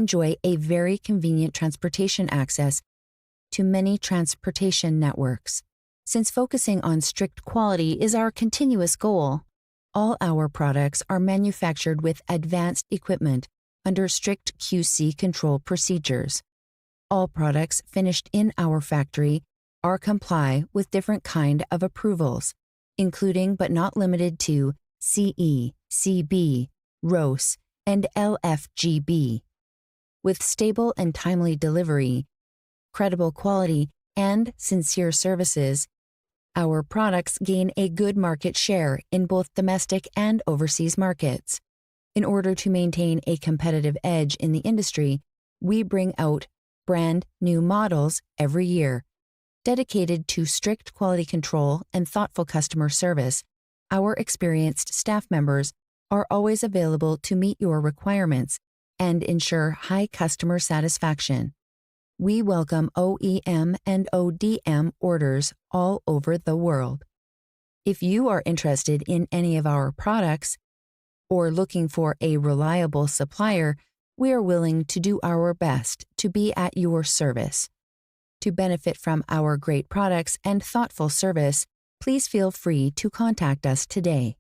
enjoy a very convenient transportation access to many transportation networks. Since focusing on strict quality is our continuous goal, all our products are manufactured with advanced equipment under strict QC control procedures. All products finished in our factory are comply with different kind of approvals, including but not limited to CE, CB, ROS, and LFGB. With stable and timely delivery, credible quality, and sincere services, our products gain a good market share in both domestic and overseas markets. In order to maintain a competitive edge in the industry, we bring out brand new models every year. Dedicated to strict quality control and thoughtful customer service, our experienced staff members are always available to meet your requirements and ensure high customer satisfaction. We welcome OEM and ODM orders all over the world. If you are interested in any of our products or looking for a reliable supplier, we are willing to do our best to be at your service. To benefit from our great products and thoughtful service, please feel free to contact us today.